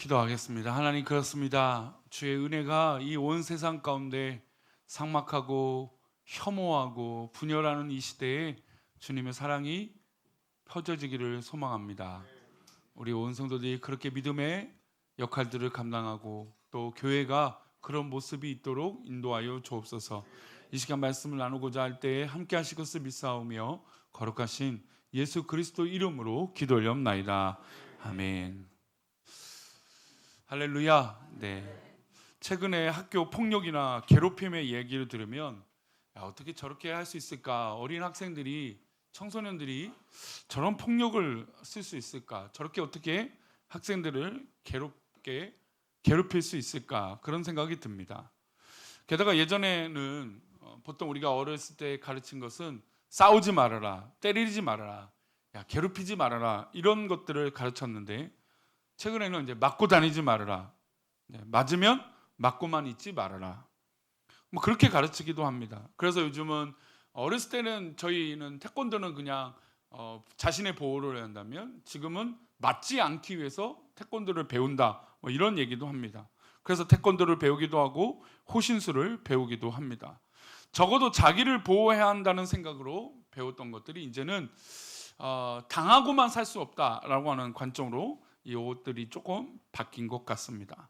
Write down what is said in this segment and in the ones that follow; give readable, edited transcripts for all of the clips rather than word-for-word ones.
기도하겠습니다. 하나님, 그렇습니다. 주의 은혜가 이 온 세상 가운데 삭막하고 혐오하고 분열하는 이 시대에 주님의 사랑이 펴져지기를 소망합니다. 우리 온 성도들이 그렇게 믿음의 역할들을 감당하고 또 교회가 그런 모습이 있도록 인도하여 주옵소서. 이 시간 말씀을 나누고자 할 때에 함께 하실 것을 믿사오며 거룩하신 예수 그리스도 이름으로 기도 올려옵나이다. 아멘. 할렐루야. 네. 최근에 학교 폭력이나 괴롭힘의 얘기를 들으면 어떻게 저렇게 할 수 있을까? 어린 학생들이, 청소년들이 저런 폭력을 쓸 수 있을까? 저렇게 어떻게 학생들을 괴롭힐 수 있을까? 그런 생각이 듭니다. 게다가 예전에는 보통 우리가 어렸을 때 가르친 것은 싸우지 말아라, 때리지 말아라, 괴롭히지 말아라, 이런 것들을 가르쳤는데 최근에는 이제 맞고 다니지 말아라, 맞으면 맞고만 있지 말아라, 뭐 그렇게 가르치기도 합니다. 그래서 요즘은 어렸을 때는 저희는 태권도는 그냥 자신의 보호를 해야 한다면 지금은 맞지 않기 위해서 태권도를 배운다, 뭐 이런 얘기도 합니다. 그래서 태권도를 배우기도 하고 호신술을 배우기도 합니다. 적어도 자기를 보호해야 한다는 생각으로 배웠던 것들이 이제는 당하고만 살 수 없다라고 하는 관점으로 이 옷들이 조금 바뀐 것 같습니다.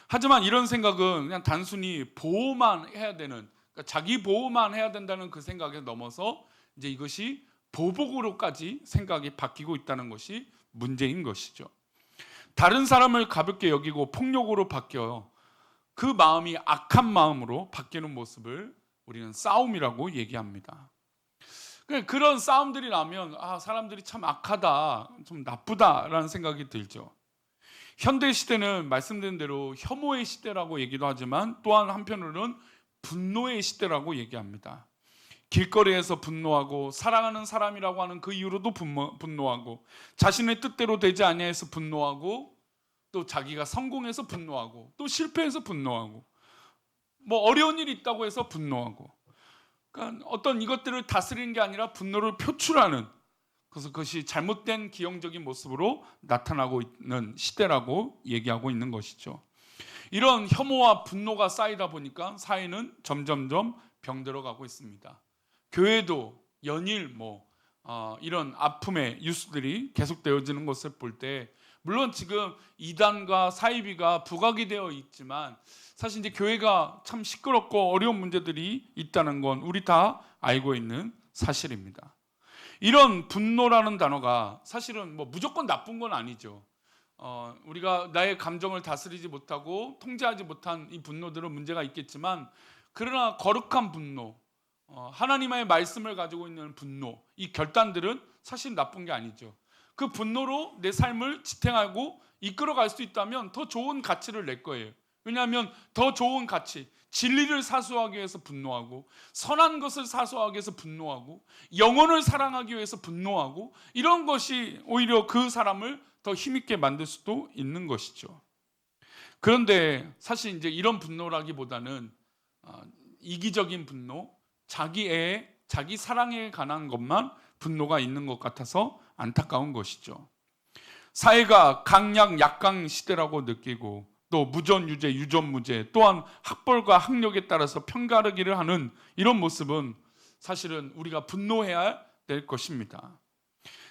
하지만 이런 생각은 그냥 단순히 보호만 해야 되는, 그러니까 자기 보호만 해야 된다는 그 생각에 넘어서 이제 이것이 보복으로까지 생각이 바뀌고 있다는 것이 문제인 것이죠. 다른 사람을 가볍게 여기고 폭력으로 바뀌어요. 그 마음이 악한 마음으로 바뀌는 모습을 우리는 싸움이라고 얘기합니다. 그런 싸움들이 나면 사람들이 참 악하다, 좀 나쁘다라는 생각이 들죠. 현대 시대는 말씀드린 대로 혐오의 시대라고 얘기도 하지만 또한 한편으로는 분노의 시대라고 얘기합니다. 길거리에서 분노하고 사랑하는 사람이라고 하는 그 이유로도 분노하고 자신의 뜻대로 되지 아니해서 분노하고 또 자기가 성공해서 분노하고 또 실패해서 분노하고 뭐 어려운 일이 있다고 해서 분노하고, 그러니까 어떤 이것들을 다스리는 게 아니라 분노를 표출하는, 그래서 그것이 잘못된 기형적인 모습으로 나타나고 있는 시대라고 얘기하고 있는 것이죠. 이런 혐오와 분노가 쌓이다 보니까 사회는 점점점 병들어가고 있습니다. 교회도 연일 이런 아픔의 뉴스들이 계속되어지는 것을 볼 때, 물론 지금 이단과 사이비가 부각이 되어 있지만 사실 이제 교회가 참 시끄럽고 어려운 문제들이 있다는 건 우리 다 알고 있는 사실입니다. 이런 분노라는 단어가 사실은 무조건 나쁜 건 아니죠. 우리가 나의 감정을 다스리지 못하고 통제하지 못한 이 분노들은 문제가 있겠지만, 그러나 거룩한 분노, 하나님의 말씀을 가지고 있는 분노, 이 결단들은 사실 나쁜 게 아니죠. 그 분노로 내 삶을 지탱하고 이끌어갈 수 있다면 더 좋은 가치를 낼 거예요. 왜냐하면 더 좋은 가치, 진리를 사수하기 위해서 분노하고 선한 것을 사수하기 위해서 분노하고 영혼을 사랑하기 위해서 분노하고, 이런 것이 오히려 그 사람을 더 힘있게 만들 수도 있는 것이죠. 그런데 사실 이제 이런 분노라기보다는 이기적인 분노, 자기 사랑에 관한 것만 분노가 있는 것 같아서 안타까운 것이죠. 사회가 강약 약강 시대라고 느끼고 또 무전 유죄 유전 무죄, 또한 학벌과 학력에 따라서 편가르기를 하는 이런 모습은 사실은 우리가 분노해야 될 것입니다.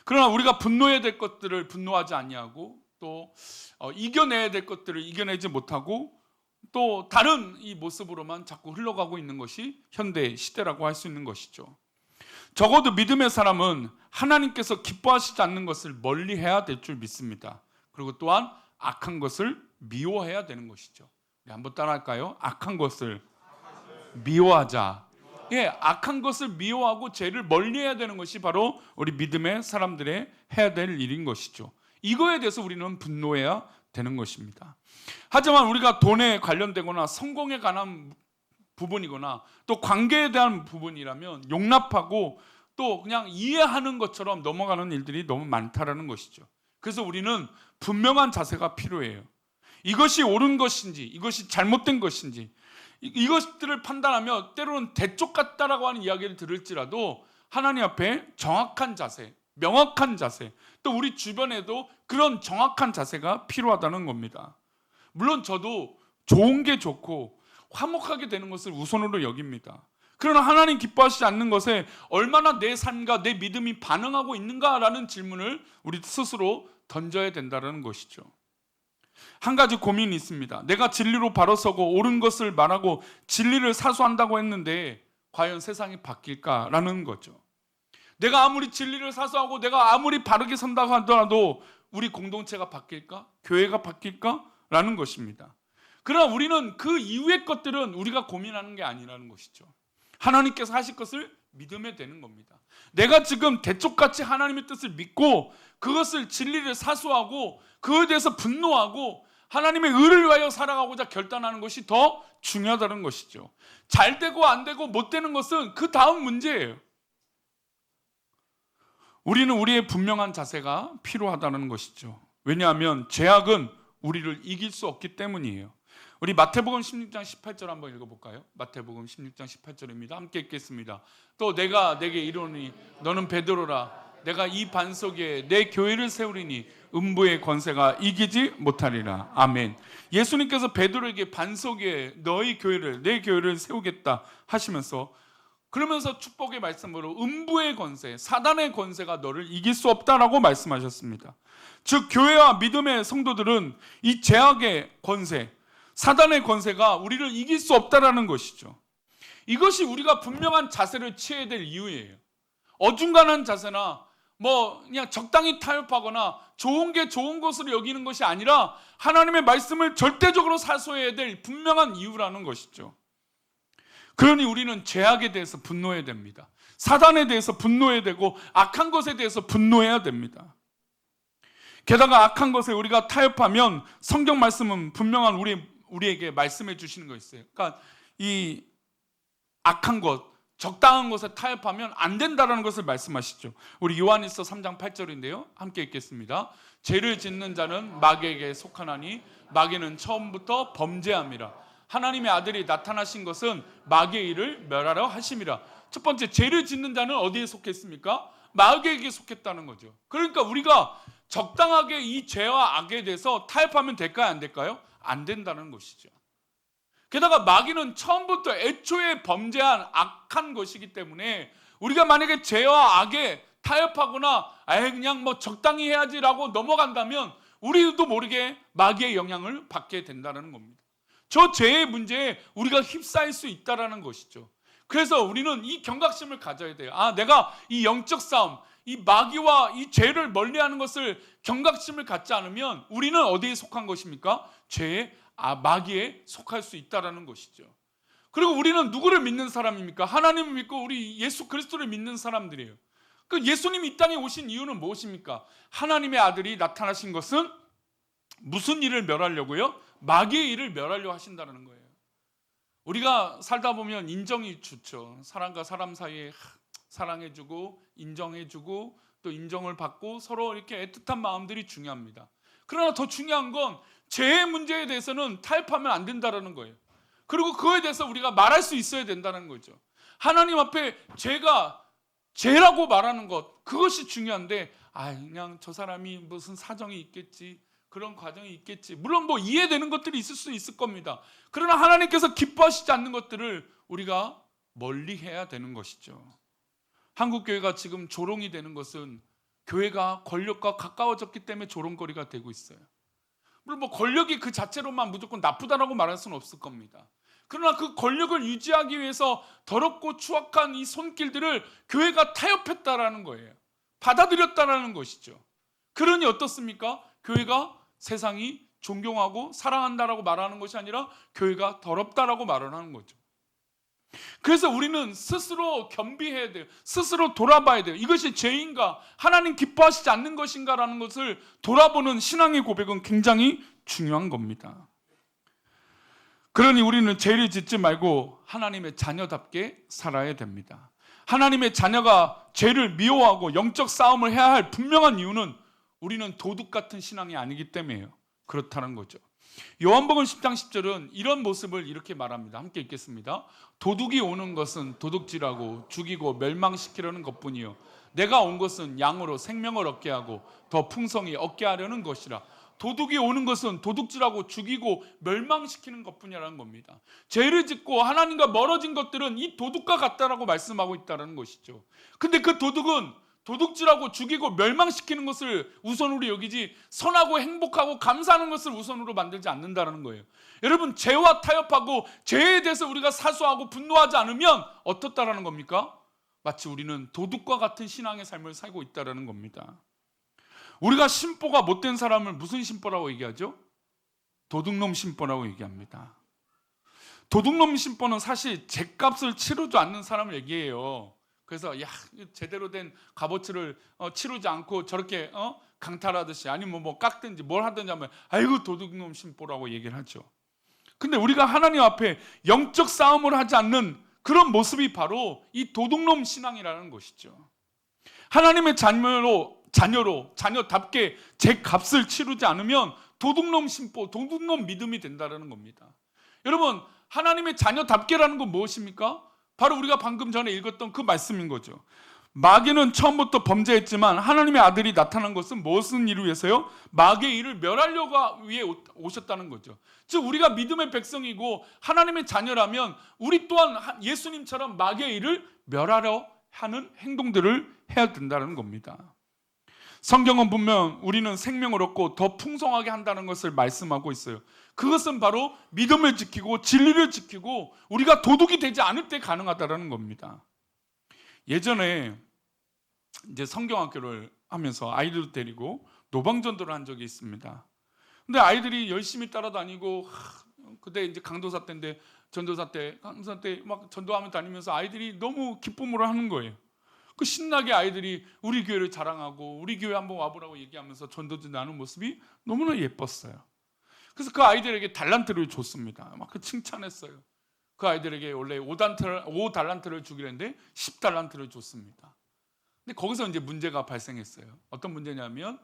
그러나 우리가 분노해야 될 것들을 분노하지 아니하고 또 이겨내야 될 것들을 이겨내지 못하고 또 다른 이 모습으로만 자꾸 흘러가고 있는 것이 현대 시대라고 할 수 있는 것이죠. 적어도 믿음의 사람은 하나님께서 기뻐하시지 않는 것을 멀리해야 될 줄 믿습니다. 그리고 또한 악한 것을 미워해야 되는 것이죠. 우리 한번 따라할까요? 악한 것을 미워하자. 악한 것을 미워하고 죄를 멀리해야 되는 것이 바로 우리 믿음의 사람들의 해야 될 일인 것이죠. 이거에 대해서 우리는 분노해야 되는 것입니다. 하지만 우리가 돈에 관련되거나 성공에 관한 부분이거나 또 관계에 대한 부분이라면 용납하고 또 그냥 이해하는 것처럼 넘어가는 일들이 너무 많다라는 것이죠. 그래서 우리는 분명한 자세가 필요해요. 이것이 옳은 것인지 이것이 잘못된 것인지 이것들을 판단하며 때로는 대쪽 같다라고 하는 이야기를 들을지라도 하나님 앞에 정확한 자세, 명확한 자세, 또 우리 주변에도 그런 정확한 자세가 필요하다는 겁니다. 물론 저도 좋은 게 좋고 화목하게 되는 것을 우선으로 여깁니다. 그러나 하나님 기뻐하시지 않는 것에 얼마나 내 삶과 내 믿음이 반응하고 있는가라는 질문을 우리 스스로 던져야 된다는 것이죠. 한 가지 고민이 있습니다. 내가 진리로 바로 서고 옳은 것을 말하고 진리를 사수한다고 했는데 과연 세상이 바뀔까라는 거죠. 내가 아무리 진리를 사수하고 내가 아무리 바르게 선다고 하더라도 우리 공동체가 바뀔까? 교회가 바뀔까? 라는 것입니다. 그러나 우리는 그 이후의 것들은 우리가 고민하는 게 아니라는 것이죠. 하나님께서 하실 것을 믿으면 되는 겁니다. 내가 지금 대쪽같이 하나님의 뜻을 믿고 그것을 진리를 사수하고 그에 대해서 분노하고 하나님의 의를 위하여 살아가고자 결단하는 것이 더 중요하다는 것이죠. 잘 되고 안 되고 못 되는 것은 그 다음 문제예요. 우리는 우리의 분명한 자세가 필요하다는 것이죠. 왜냐하면 죄악은 우리를 이길 수 없기 때문이에요. 우리 마태복음 16장 18절 한번 읽어볼까요? 마태복음 16장 18절입니다. 함께 읽겠습니다. 또 내가 내게 이르노니 너는 베드로라. 내가 이 반석에 내 교회를 세우리니 음부의 권세가 이기지 못하리라. 아멘. 예수님께서 베드로에게 반석에 너희 교회를, 내 교회를 세우겠다 하시면서 그러면서 축복의 말씀으로 음부의 권세, 사단의 권세가 너를 이길 수 없다라고 말씀하셨습니다. 즉 교회와 믿음의 성도들은 이 죄악의 권세, 사단의 권세가 우리를 이길 수 없다라는 것이죠. 이것이 우리가 분명한 자세를 취해야 될 이유예요. 어중간한 자세나 그냥 적당히 타협하거나 좋은 게 좋은 것으로 여기는 것이 아니라 하나님의 말씀을 절대적으로 사수해야 될 분명한 이유라는 것이죠. 그러니 우리는 죄악에 대해서 분노해야 됩니다. 사단에 대해서 분노해야 되고 악한 것에 대해서 분노해야 됩니다. 게다가 악한 것에 우리가 타협하면 성경 말씀은 분명한 우리에게 말씀해 주시는 거 있어요. 그러니까 이 악한 것, 적당한 것에 타협하면 안 된다는 것을 말씀하시죠. 우리 요한일서 3장 8절인데요. 함께 읽겠습니다. 죄를 짓는 자는 마귀에게 속하나니 마귀는 처음부터 범죄함이라. 하나님의 아들이 나타나신 것은 마귀의 일을 멸하려 하심이라. 첫 번째, 죄를 짓는 자는 어디에 속했습니까? 마귀에게 속했다는 거죠. 그러니까 우리가 적당하게 이 죄와 악에 대해서 타협하면 될까요? 안 될까요? 안 된다는 것이죠. 게다가 마귀는 처음부터 애초에 범죄한 악한 것이기 때문에 우리가 만약에 죄와 악에 타협하거나 그냥 적당히 해야지라고 넘어간다면 우리도 모르게 마귀의 영향을 받게 된다는 겁니다. 저 죄의 문제에 우리가 휩싸일 수 있다는 것이죠. 그래서 우리는 이 경각심을 가져야 돼요. 내가 이 영적 싸움, 이 마귀와 이 죄를 멀리하는 것을 경각심을 갖지 않으면 우리는 어디에 속한 것입니까? 죄의 마귀에 속할 수 있다는 것이죠. 그리고 우리는 누구를 믿는 사람입니까? 하나님을 믿고 우리 예수 그리스도를 믿는 사람들이에요. 그 예수님이 이 땅에 오신 이유는 무엇입니까? 하나님의 아들이 나타나신 것은 무슨 일을 멸하려고요? 마귀의 일을 멸하려고 하신다는 거예요. 우리가 살다 보면 인정이 좋죠. 사람과 사람 사이에 사랑해주고 인정해주고 또 인정을 받고 서로 이렇게 애틋한 마음들이 중요합니다. 그러나 더 중요한 건 죄의 문제에 대해서는 타협하면 안 된다는 거예요. 그리고 그거에 대해서 우리가 말할 수 있어야 된다는 거죠. 하나님 앞에 죄가 죄라고 말하는 것, 그것이 중요한데 그냥 저 사람이 무슨 사정이 있겠지, 그런 과정이 있겠지. 물론 이해되는 것들이 있을 수 있을 겁니다. 그러나 하나님께서 기뻐하시지 않는 것들을 우리가 멀리해야 되는 것이죠. 한국교회가 지금 조롱이 되는 것은 교회가 권력과 가까워졌기 때문에 조롱거리가 되고 있어요. 물론 권력이 그 자체로만 무조건 나쁘다라고 말할 수는 없을 겁니다. 그러나 그 권력을 유지하기 위해서 더럽고 추악한 이 손길들을 교회가 타협했다라는 거예요. 받아들였다라는 것이죠. 그러니 어떻습니까? 교회가 세상이 존경하고 사랑한다라고 말하는 것이 아니라 교회가 더럽다라고 말을 하는 거죠. 그래서 우리는 스스로 겸비해야 돼요. 스스로 돌아봐야 돼요. 이것이 죄인가? 하나님 기뻐하시지 않는 것인가라는 것을 돌아보는 신앙의 고백은 굉장히 중요한 겁니다. 그러니 우리는 죄를 짓지 말고 하나님의 자녀답게 살아야 됩니다. 하나님의 자녀가 죄를 미워하고 영적 싸움을 해야 할 분명한 이유는 우리는 도둑 같은 신앙이 아니기 때문이에요. 그렇다는 거죠. 요한복음 10장 10절은 이런 모습을 이렇게 말합니다. 함께 읽겠습니다. 도둑이 오는 것은 도둑질하고 죽이고 멸망시키려는 것뿐이요 내가 온 것은 양으로 생명을 얻게 하고 더 풍성히 얻게 하려는 것이라. 도둑이 오는 것은 도둑질하고 죽이고 멸망시키는 것뿐이라는 겁니다. 죄를 짓고 하나님과 멀어진 것들은 이 도둑과 같다라고 말씀하고 있다는 것이죠. 근데 그 도둑은 도둑질하고 죽이고 멸망시키는 것을 우선으로 여기지 선하고 행복하고 감사하는 것을 우선으로 만들지 않는다는 거예요. 여러분, 죄와 타협하고 죄에 대해서 우리가 사소하고 분노하지 않으면 어떻다라는 겁니까? 마치 우리는 도둑과 같은 신앙의 삶을 살고 있다는 겁니다. 우리가 심보가 못된 사람을 무슨 심보라고 얘기하죠? 도둑놈 심보라고 얘기합니다. 도둑놈 심보는 사실 죗값을 치르지 않는 사람을 얘기해요. 그래서 제대로 된 값어치를 치르지 않고 저렇게 강탈하듯이 아니면 뭐 깎든지 뭘 하든지 하면 아이고 도둑놈 심보라고 얘기를 하죠. 근데 우리가 하나님 앞에 영적 싸움을 하지 않는 그런 모습이 바로 이 도둑놈 신앙이라는 것이죠. 하나님의 자녀답게 제 값을 치르지 않으면 도둑놈 심보, 도둑놈 믿음이 된다는 겁니다. 여러분, 하나님의 자녀답게라는 건 무엇입니까? 바로 우리가 방금 전에 읽었던 그 말씀인 거죠. 마귀는 처음부터 범죄했지만 하나님의 아들이 나타난 것은 무슨 일을 위해서요? 마귀의 일을 멸하려고 위해 오셨다는 거죠. 즉 우리가 믿음의 백성이고 하나님의 자녀라면 우리 또한 예수님처럼 마귀의 일을 멸하려 하는 행동들을 해야 된다는 겁니다. 성경은 분명 우리는 생명을 얻고 더 풍성하게 한다는 것을 말씀하고 있어요. 그것은 바로 믿음을 지키고 진리를 지키고 우리가 도둑이 되지 않을 때 가능하다는 겁니다. 예전에 이제 성경학교를 하면서 아이들 데리고 노방전도를 한 적이 있습니다. 근데 아이들이 열심히 따라다니고 그때 이제 강도사 때인데 강도사 때 막 전도하며 다니면서 아이들이 너무 기쁨으로 하는 거예요. 그 신나게 아이들이 우리 교회를 자랑하고 우리 교회 한번 와보라고 얘기하면서 전도도 나는 모습이 너무나 예뻤어요. 그래서 그 아이들에게 달란트를 줬습니다. 막 칭찬했어요. 그 아이들에게 원래 5달란트를 주기로 했는데 10달란트를 줬습니다. 근데 거기서 이제 문제가 발생했어요. 어떤 문제냐면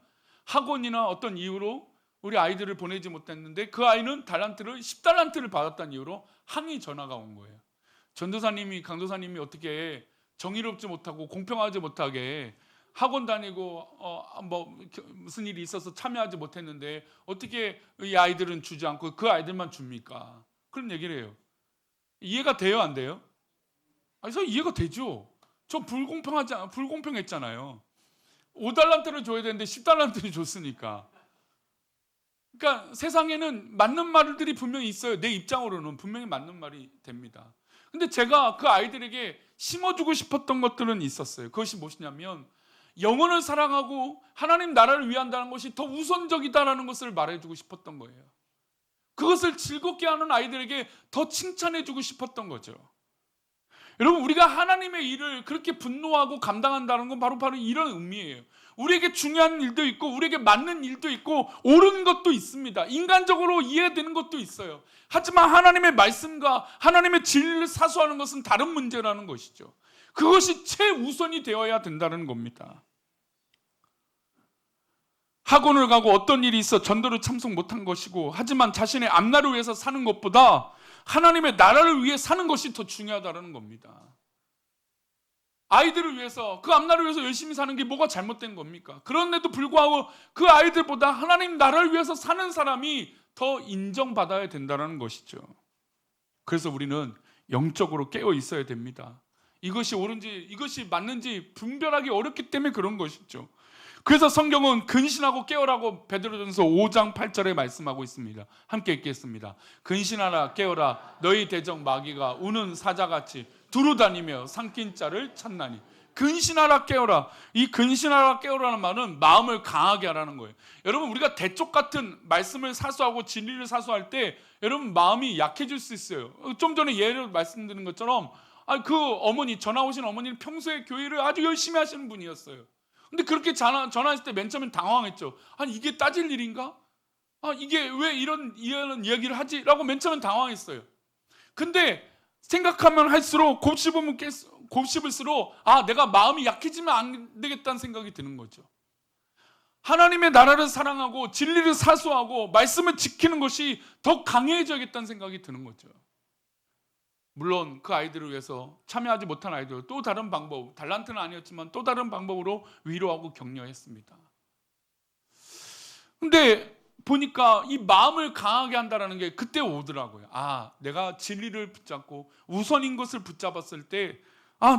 학원이나 어떤 이유로 우리 아이들을 보내지 못했는데 그 아이는 10달란트를 받았다는 이유로 항의 전화가 온 거예요. 전도사님이, 강도사님이 어떻게 정의롭지 못하고 공평하지 못하게 학원 다니고 뭐 무슨 일이 있어서 참여하지 못했는데 어떻게 이 아이들은 주지 않고 그 아이들만 줍니까? 그런 얘기를 해요. 이해가 돼요, 안 돼요? 그래서 이해가 되죠. 저 불공평했잖아요. 5달란트를 줘야 되는데 10달란트를 줬으니까. 그러니까 세상에는 맞는 말들이 분명히 있어요. 내 입장으로는 분명히 맞는 말이 됩니다. 근데 제가 그 아이들에게 심어주고 싶었던 것들은 있었어요. 그것이 무엇이냐면 영혼을 사랑하고 하나님 나라를 위한다는 것이 더 우선적이다라는 것을 말해주고 싶었던 거예요. 그것을 즐겁게 하는 아이들에게 더 칭찬해주고 싶었던 거죠. 여러분, 우리가 하나님의 일을 그렇게 분노하고 감당한다는 건 바로 이런 의미예요. 우리에게 중요한 일도 있고 우리에게 맞는 일도 있고 옳은 것도 있습니다. 인간적으로 이해되는 것도 있어요. 하지만 하나님의 말씀과 하나님의 진리를 사수하는 것은 다른 문제라는 것이죠. 그것이 최우선이 되어야 된다는 겁니다. 학원을 가고 어떤 일이 있어 전도를 참석 못한 것이고 하지만 자신의 앞날을 위해서 사는 것보다 하나님의 나라를 위해 사는 것이 더 중요하다는 겁니다. 아이들을 위해서, 그 앞날을 위해서 열심히 사는 게 뭐가 잘못된 겁니까? 그런데도 불구하고 그 아이들보다 하나님 나라를 위해서 사는 사람이 더 인정받아야 된다는 것이죠. 그래서 우리는 영적으로 깨어 있어야 됩니다. 이것이 옳은지 이것이 맞는지 분별하기 어렵기 때문에 그런 것이죠. 그래서 성경은 근신하고 깨어라고 베드로전서 5장 8절에 말씀하고 있습니다. 함께 읽겠습니다. 근신하라 깨어라 너희 대적 마귀가 우는 사자같이 두루다니며 삼킨 자를 찾나니. 근신하라 깨어라. 이 근신하라 깨어라는 말은 마음을 강하게 하라는 거예요. 여러분, 우리가 대쪽 같은 말씀을 사수하고 진리를 사수할 때 여러분 마음이 약해질 수 있어요. 좀 전에 예를 말씀드린 것처럼 그 어머니, 전화 오신 어머니는 평소에 교회를 아주 열심히 하시는 분이었어요. 근데 그렇게 전화했을 때 맨 처음엔 당황했죠. 아니 이게 따질 일인가? 이게 왜 이런 이야기를 하지? 라고 맨 처음엔 당황했어요. 근데 생각하면 할수록 곱씹을수록 내가 마음이 약해지면 안 되겠다는 생각이 드는 거죠. 하나님의 나라를 사랑하고 진리를 사수하고 말씀을 지키는 것이 더 강해져야겠다는 생각이 드는 거죠. 물론 그 아이들을 위해서 참여하지 못한 아이들 또 다른 방법, 달란트는 아니었지만 또 다른 방법으로 위로하고 격려했습니다. 근데 보니까 이 마음을 강하게 한다는 게 그때 오더라고요. 아, 내가 진리를 붙잡고 우선인 것을 붙잡았을 때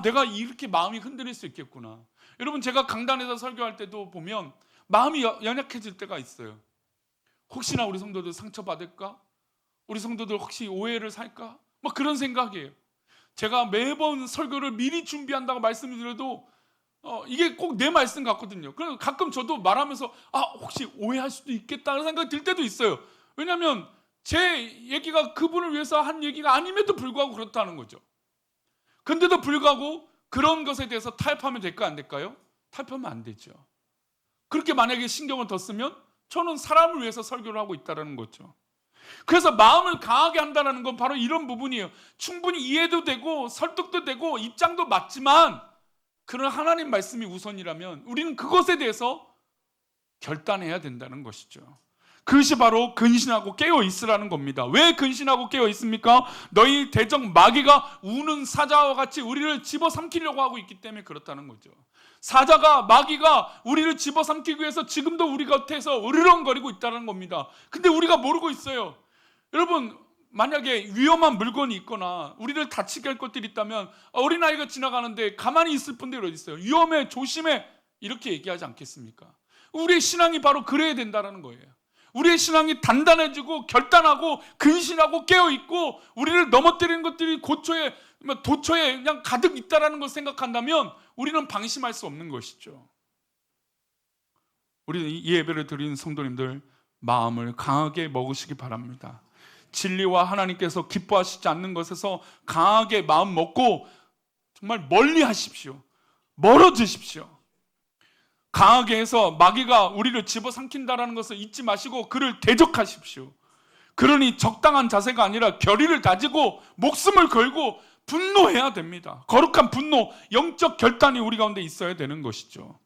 내가 이렇게 마음이 흔들릴 수 있겠구나. 여러분, 제가 강단에서 설교할 때도 보면 마음이 연약해질 때가 있어요. 혹시나 우리 성도들 상처받을까? 우리 성도들 혹시 오해를 살까? 뭐 그런 생각이에요. 제가 매번 설교를 미리 준비한다고 말씀드려도 이게 꼭 내 말씀 같거든요. 그래서 가끔 저도 말하면서 혹시 오해할 수도 있겠다는 생각이 들 때도 있어요. 왜냐하면 제 얘기가 그분을 위해서 한 얘기가 아님에도 불구하고 그렇다는 거죠. 근데도 불구하고 그런 것에 대해서 타협하면 될까 안 될까요? 타협하면 안 되죠. 그렇게 만약에 신경을 더 쓰면 저는 사람을 위해서 설교를 하고 있다는 거죠. 그래서 마음을 강하게 한다는 건 바로 이런 부분이에요. 충분히 이해도 되고 설득도 되고 입장도 맞지만 그런 하나님 말씀이 우선이라면 우리는 그것에 대해서 결단해야 된다는 것이죠. 그것이 바로 근신하고 깨어 있으라는 겁니다. 왜 근신하고 깨어 있습니까? 너희 대적 마귀가 우는 사자와 같이 우리를 집어삼키려고 하고 있기 때문에 그렇다는 거죠. 사자가, 마귀가 우리를 집어삼키기 위해서 지금도 우리 곁에서 으르렁거리고 있다는 겁니다. 근데 우리가 모르고 있어요. 여러분, 만약에 위험한 물건이 있거나 우리를 다치게 할 것들이 있다면 어린아이가 지나가는데 가만히 있을 분들이 어디 있어요? 위험해, 조심해, 이렇게 얘기하지 않겠습니까? 우리의 신앙이 바로 그래야 된다는 거예요. 우리의 신앙이 단단해지고 결단하고 근신하고 깨어있고 우리를 넘어뜨리는 것들이 도처에 그냥 가득 있다는 것을 생각한다면 우리는 방심할 수 없는 것이죠. 우리는 이 예배를 드리는 성도님들 마음을 강하게 먹으시기 바랍니다. 진리와 하나님께서 기뻐하시지 않는 것에서 강하게 마음 먹고 정말 멀리 하십시오. 멀어지십시오. 강하게 해서 마귀가 우리를 집어삼킨다는 것을 잊지 마시고 그를 대적하십시오. 그러니 적당한 자세가 아니라 결의를 다지고 목숨을 걸고 분노해야 됩니다. 거룩한 분노, 영적 결단이 우리 가운데 있어야 되는 것이죠.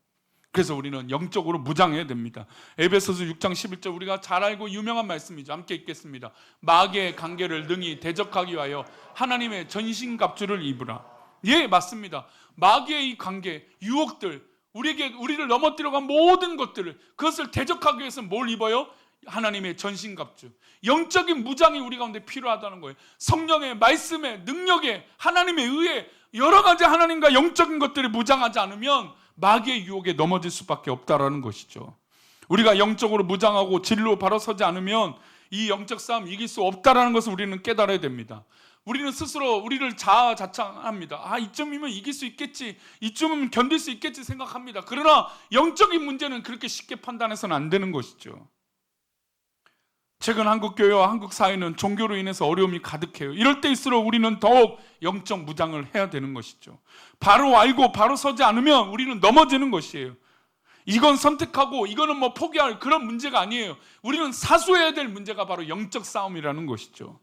그래서 우리는 영적으로 무장해야 됩니다. 에베소서 6장 11절 우리가 잘 알고 유명한 말씀이죠. 함께 읽겠습니다. 마귀의 관계를 능히 대적하기 위하여 하나님의 전신갑주를 입으라. 예, 맞습니다. 마귀의 이 관계, 유혹들, 우리를 넘어뜨려간 모든 것들을 그것을 대적하기 위해서 뭘 입어요? 하나님의 전신갑주. 영적인 무장이 우리 가운데 필요하다는 거예요. 성령의 말씀에, 능력에, 하나님의 의에 여러 가지 하나님과 영적인 것들을 무장하지 않으면 마귀의 유혹에 넘어질 수밖에 없다라는 것이죠. 우리가 영적으로 무장하고 진리로 바로 서지 않으면 이 영적 싸움 이길 수 없다라는 것을 우리는 깨달아야 됩니다. 우리는 스스로 우리를 자아자찬합니다. 이쯤이면 이길 수 있겠지, 이쯤이면 견딜 수 있겠지 생각합니다. 그러나 영적인 문제는 그렇게 쉽게 판단해서는 안 되는 것이죠. 최근 한국 교회와 한국 사회는 종교로 인해서 어려움이 가득해요. 이럴 때일수록 우리는 더욱 영적 무장을 해야 되는 것이죠. 바로 알고 바로 서지 않으면 우리는 넘어지는 것이에요. 이건 선택하고 이거는 포기할 그런 문제가 아니에요. 우리는 사수해야 될 문제가 바로 영적 싸움이라는 것이죠.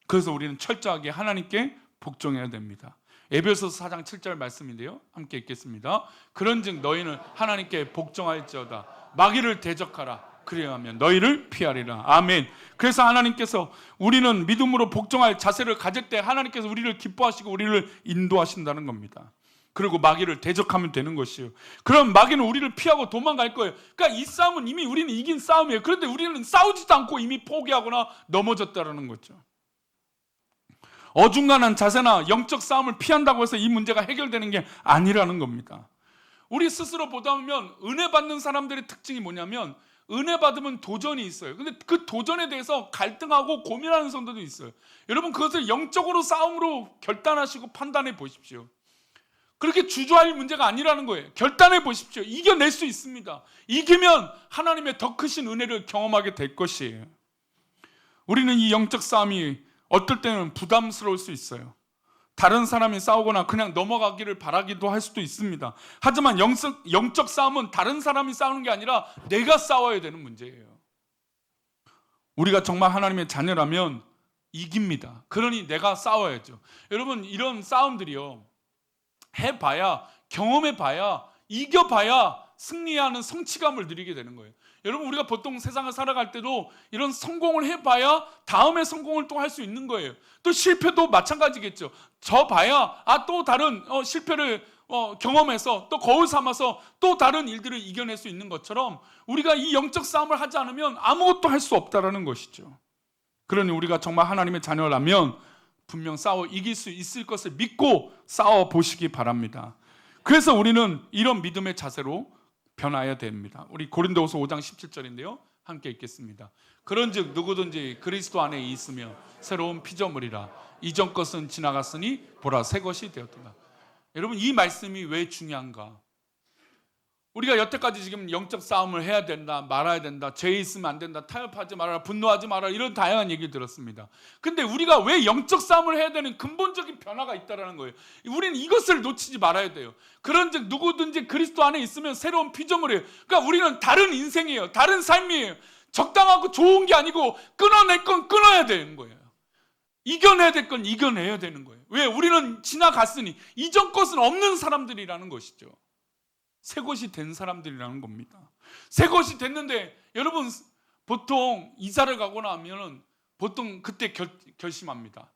그래서 우리는 철저하게 하나님께 복종해야 됩니다. 에베소서 4장 7절 말씀인데요, 함께 읽겠습니다. 그런즉 너희는 하나님께 복종할지어다. 마귀를 대적하라. 그리하면 너희를 피하리라. 아멘. 그래서 하나님께서 우리는 믿음으로 복종할 자세를 가질 때 하나님께서 우리를 기뻐하시고 우리를 인도하신다는 겁니다. 그리고 마귀를 대적하면 되는 것이에요. 그럼 마귀는 우리를 피하고 도망갈 거예요. 그러니까 이 싸움은 이미 우리는 이긴 싸움이에요. 그런데 우리는 싸우지도 않고 이미 포기하거나 넘어졌다는 거죠. 어중간한 자세나 영적 싸움을 피한다고 해서 이 문제가 해결되는 게 아니라는 겁니다. 우리 스스로 보다 보면 은혜 받는 사람들의 특징이 뭐냐면 은혜 받으면 도전이 있어요. 근데 그 도전에 대해서 갈등하고 고민하는 성도도 있어요. 여러분, 그것을 영적으로 싸움으로 결단하시고 판단해 보십시오. 그렇게 주저할 문제가 아니라는 거예요. 결단해 보십시오. 이겨낼 수 있습니다. 이기면 하나님의 더 크신 은혜를 경험하게 될 것이에요. 우리는 이 영적 싸움이 어떨 때는 부담스러울 수 있어요. 다른 사람이 싸우거나 그냥 넘어가기를 바라기도 할 수도 있습니다. 하지만 영적 싸움은 다른 사람이 싸우는 게 아니라 내가 싸워야 되는 문제예요. 우리가 정말 하나님의 자녀라면 이깁니다. 그러니 내가 싸워야죠. 여러분, 이런 싸움들이요, 해봐야, 경험해봐야, 이겨봐야 승리하는 성취감을 누리게 되는 거예요. 여러분, 우리가 보통 세상을 살아갈 때도 이런 성공을 해봐야 다음에 성공을 또 할 수 있는 거예요. 또 실패도 마찬가지겠죠. 저 봐야 또 다른 실패를 경험해서 또 거울 삼아서 또 다른 일들을 이겨낼 수 있는 것처럼 우리가 이 영적 싸움을 하지 않으면 아무것도 할 수 없다라는 것이죠. 그러니 우리가 정말 하나님의 자녀라면 분명 싸워 이길 수 있을 것을 믿고 싸워 보시기 바랍니다. 그래서 우리는 이런 믿음의 자세로 변화해야 됩니다. 우리 고린도후서 5장 17절인데요. 함께 읽겠습니다. 그런즉 누구든지 그리스도 안에 있으며 새로운 피조물이라 이전 것은 지나갔으니 보라 새 것이 되었도다. 여러분, 이 말씀이 왜 중요한가? 우리가 여태까지 지금 영적 싸움을 해야 된다, 말아야 된다, 죄에 있으면 안 된다, 타협하지 말아라, 분노하지 말아라, 이런 다양한 얘기를 들었습니다. 근데 우리가 왜 영적 싸움을 해야 되는 근본적인 변화가 있다는 거예요. 우리는 이것을 놓치지 말아야 돼요. 그런즉 누구든지 그리스도 안에 있으면 새로운 피조물이에요. 그러니까 우리는 다른 인생이에요. 다른 삶이에요. 적당하고 좋은 게 아니고 끊어낼 건 끊어야 되는 거예요. 이겨내야 될 건 이겨내야 되는 거예요. 왜? 우리는 지나갔으니 이전 것은 없는 사람들이라는 것이죠. 새 것이 된 사람들이라는 겁니다. 새 것이 됐는데 여러분, 보통 이사를 가거나 하면은 보통 그때 결심합니다.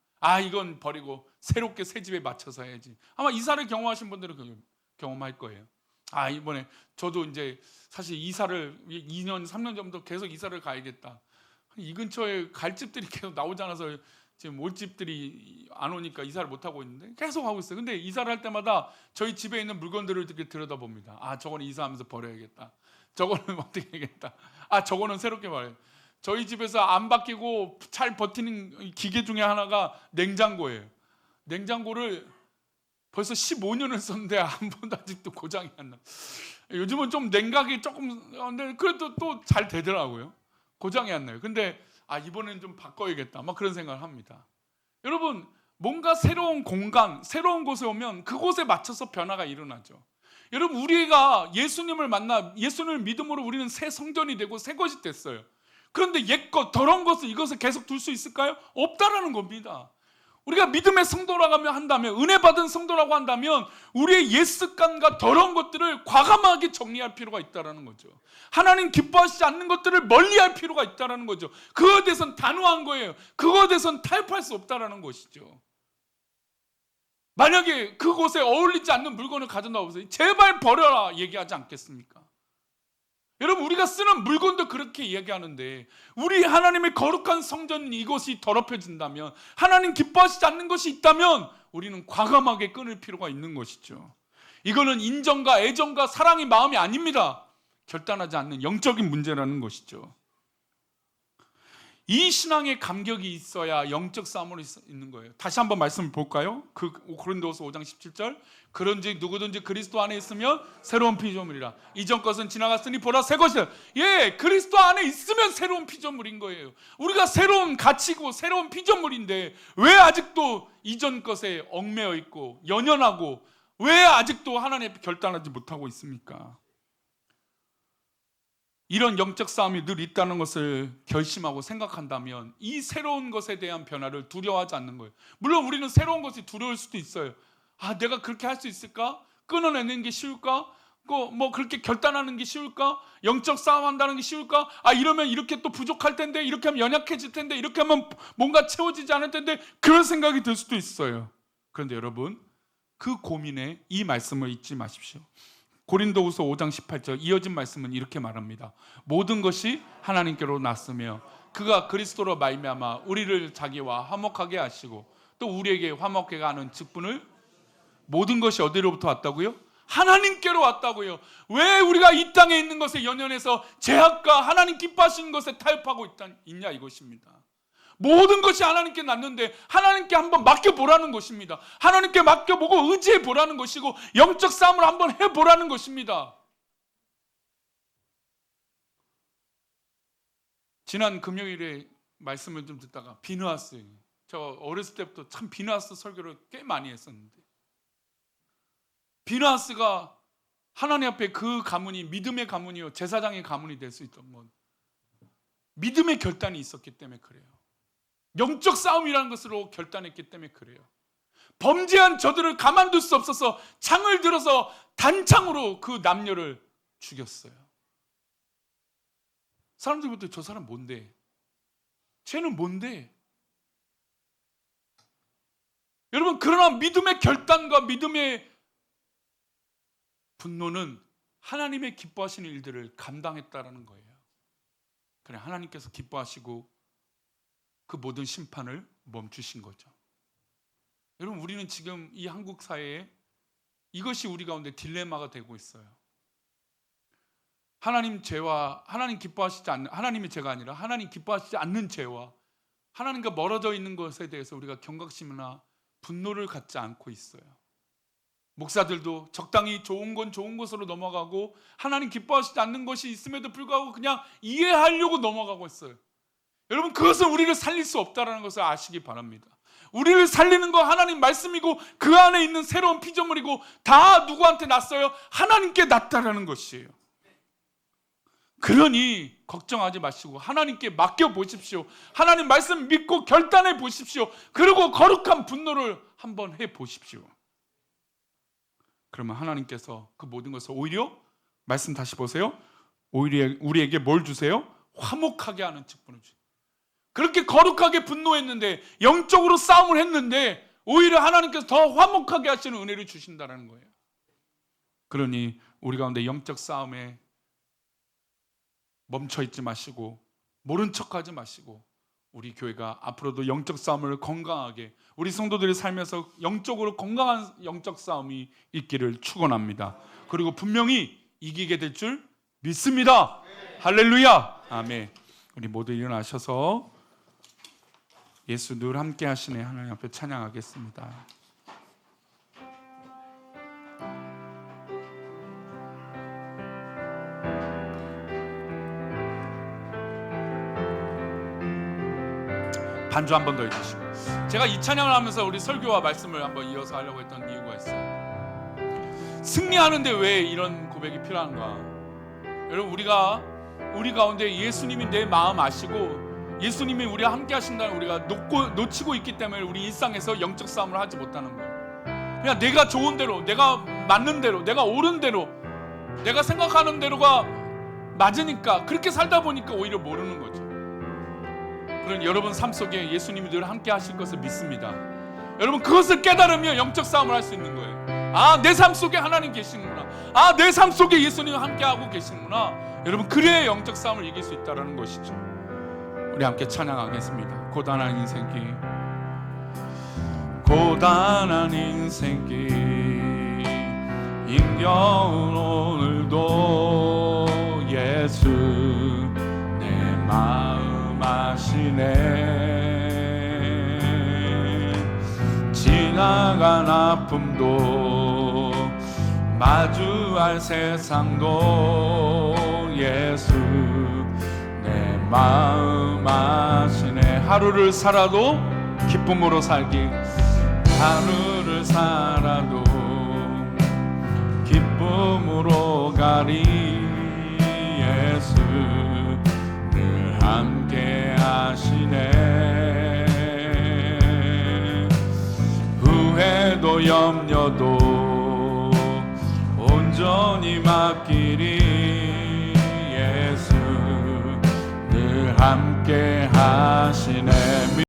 이건 버리고 새롭게 새 집에 맞춰서 해야지. 아마 이사를 경험하신 분들은 경험할 거예요. 이번에 저도 이제 사실 이사를 2년 3년 전부터 계속 이사를 가야겠다. 이 근처에 갈 집들이 계속 나오지 않아서 지금 올 집들이 안 오니까 이사를 못 하고 있는데 계속 하고 있어요. 근데 이사를 할 때마다 저희 집에 있는 물건들을 이렇게 들여다봅니다. 저거는 이사하면서 버려야겠다. 저거는 어떻게 해야겠다. 저거는 새롭게 말해요. 저희 집에서 안 바뀌고 잘 버티는 기계 중에 하나가 냉장고예요. 냉장고를 벌써 15년을 썼는데 한 번도 아직도 고장이 안 나. 요즘은 좀 냉각이 조금, 근데 그래도 또 잘 되더라고요. 고장이 안 나요. 근데 이번엔 좀 바꿔야겠다, 막 그런 생각을 합니다. 여러분, 뭔가 새로운 공간, 새로운 곳에 오면 그곳에 맞춰서 변화가 일어나죠. 여러분, 우리가 예수님을 만나 예수님을 믿음으로 우리는 새 성전이 되고 새 것이 됐어요. 그런데 옛것, 더러운 것을 이것을 계속 둘 수 있을까요? 없다라는 겁니다. 우리가 믿음의 성도라고 한다면, 은혜 받은 성도라고 한다면 우리의 옛 습관과 더러운 것들을 과감하게 정리할 필요가 있다는 거죠. 하나님 기뻐하시지 않는 것들을 멀리할 필요가 있다는 거죠. 그거에 대해서는 단호한 거예요. 그거에 대해서는 타협할 수 없다는 것이죠. 만약에 그곳에 어울리지 않는 물건을 가져다 보세요. 제발 버려라 얘기하지 않겠습니까? 여러분, 우리가 쓰는 물건도 그렇게 얘기하는데 우리 하나님의 거룩한 성전 이곳이 더럽혀진다면, 하나님 기뻐하시지 않는 것이 있다면 우리는 과감하게 끊을 필요가 있는 것이죠. 이거는 인정과 애정과 사랑의 마음이 아닙니다. 결단하지 않는 영적인 문제라는 것이죠. 이 신앙의 감격이 있어야 영적 싸움을 있는 거예요. 다시 한번 말씀을 볼까요? 고린도후서 5장 17절. 그런즉 누구든지 그리스도 안에 있으면 새로운 피조물이라 이전 것은 지나갔으니 보라 새 것이다. 그리스도 안에 있으면 새로운 피조물인 거예요. 우리가 새로운 가치고 새로운 피조물인데 왜 아직도 이전 것에 얽매여 있고 연연하고 왜 아직도 하나님 앞에 결단하지 못하고 있습니까? 이런 영적 싸움이 늘 있다는 것을 결심하고 생각한다면 이 새로운 것에 대한 변화를 두려워하지 않는 거예요. 물론 우리는 새로운 것이 두려울 수도 있어요. 내가 그렇게 할 수 있을까? 끊어내는 게 쉬울까? 그렇게 결단하는 게 쉬울까? 영적 싸움한다는 게 쉬울까? 이러면 이렇게 또 부족할 텐데, 이렇게 하면 연약해질 텐데, 이렇게 하면 뭔가 채워지지 않을 텐데, 그런 생각이 들 수도 있어요. 그런데 여러분, 그 고민에 이 말씀을 잊지 마십시오. 고린도후서 5장 18절 이어진 말씀은 이렇게 말합니다. 모든 것이 하나님께로 났으며 그가 그리스도로 말미암아 우리를 자기와 화목하게 하시고 또 우리에게 화목하게 하는 직분을, 모든 것이 어디로부터 왔다고요? 하나님께로 왔다고요. 왜 우리가 이 땅에 있는 것에 연연해서 제약과 하나님 기뻐하시는 것에 타협하고 있냐 이것입니다. 모든 것이 하나님께 났는데 하나님께 한번 맡겨보라는 것입니다. 하나님께 맡겨보고 의지해보라는 것이고 영적 싸움을 한번 해보라는 것입니다. 지난 금요일에 말씀을 좀 듣다가 비느하스, 저 어렸을 때부터 참 비느하스 설교를 꽤 많이 했었는데, 비느하스가 하나님 앞에 그 가문이 믿음의 가문이요 제사장의 가문이 될 수 있던 건 믿음의 결단이 있었기 때문에 그래요. 영적 싸움이라는 것으로 결단했기 때문에 그래요. 범죄한 저들을 가만둘 수 없어서 창을 들어서 단창으로 그 남녀를 죽였어요. 사람들이 볼 때 저 사람 뭔데? 쟤는 뭔데? 여러분, 그러나 믿음의 결단과 믿음의 분노는 하나님의 기뻐하시는 일들을 감당했다라는 거예요. 그래, 하나님께서 기뻐하시고 그 모든 심판을 멈추신 거죠. 여러분, 우리는 지금 이 한국 사회에 이것이 우리 가운데 딜레마가 되고 있어요. 하나님 죄와 하나님 기뻐하시지 않는, 하나님의 죄가 아니라 하나님 기뻐하시지 않는 죄와 하나님과 멀어져 있는 것에 대해서 우리가 경각심이나 분노를 갖지 않고 있어요. 목사들도 적당히 좋은 건 좋은 것으로 넘어가고 하나님 기뻐하시지 않는 것이 있음에도 불구하고 그냥 이해하려고 넘어가고 있어요. 여러분, 그것은 우리를 살릴 수 없다는 것을 아시기 바랍니다. 우리를 살리는 건 하나님 말씀이고 그 안에 있는 새로운 피조물이고 다 누구한테 났어요? 하나님께 났다라는 것이에요. 그러니 걱정하지 마시고 하나님께 맡겨보십시오. 하나님 말씀 믿고 결단해 보십시오. 그리고 거룩한 분노를 한번 해보십시오. 그러면 하나님께서 그 모든 것을 오히려, 말씀 다시 보세요, 오히려 우리에게 뭘 주세요? 화목하게 하는 직분을 주세요. 그렇게 거룩하게 분노했는데, 영적으로 싸움을 했는데 오히려 하나님께서 더 화목하게 하시는 은혜를 주신다는 거예요. 그러니 우리 가운데 영적 싸움에 멈춰있지 마시고 모른 척하지 마시고 우리 교회가 앞으로도 영적 싸움을 건강하게, 우리 성도들이 살면서 영적으로 건강한 영적 싸움이 있기를 축원합니다. 그리고 분명히 이기게 될 줄 믿습니다. 할렐루야. 아멘. 우리 모두 일어나셔서 예수 늘 함께 하시네 하나님 앞에 찬양하겠습니다. 반주 한 번 더 해주시고, 제가 이 찬양을 하면서 우리 설교와 말씀을 한번 이어서 하려고 했던 이유가 있어요. 승리하는데 왜 이런 고백이 필요한가? 여러분, 우리 가운데 예수님이 내 마음 아시고 예수님이 우리와 함께 하신다는 우리가 놓치고 있기 때문에 우리 일상에서 영적 싸움을 하지 못하는 거예요. 그냥 내가 좋은 대로, 내가 맞는 대로, 내가 옳은 대로, 내가 생각하는 대로가 맞으니까 그렇게 살다 보니까 오히려 모르는 거죠. 그런 여러분 삶 속에 예수님이 늘 함께 하실 것을 믿습니다. 여러분, 그것을 깨달으면 영적 싸움을 할 수 있는 거예요. 아, 내 삶 속에 하나님 계시는구나. 아, 내 삶 속에 예수님이 함께 하고 계시는구나. 여러분, 그래야 영적 싸움을 이길 수 있다는 것이죠. 우리 함께 찬양하겠습니다. 고단한 인생길, 고단한 인생길, 힘겨운 오늘도 예수 내 마음 아시네. 지나간 아픔도 마주할 세상도 예수 내 마음 아시네. 하루를 살아도 기쁨으로 살기, 하루를 살아도 기쁨으로 가리. 예수 늘 함께 하시네. 후회도 염려도 온전히 맡기리. 예수 늘 함께 하시네.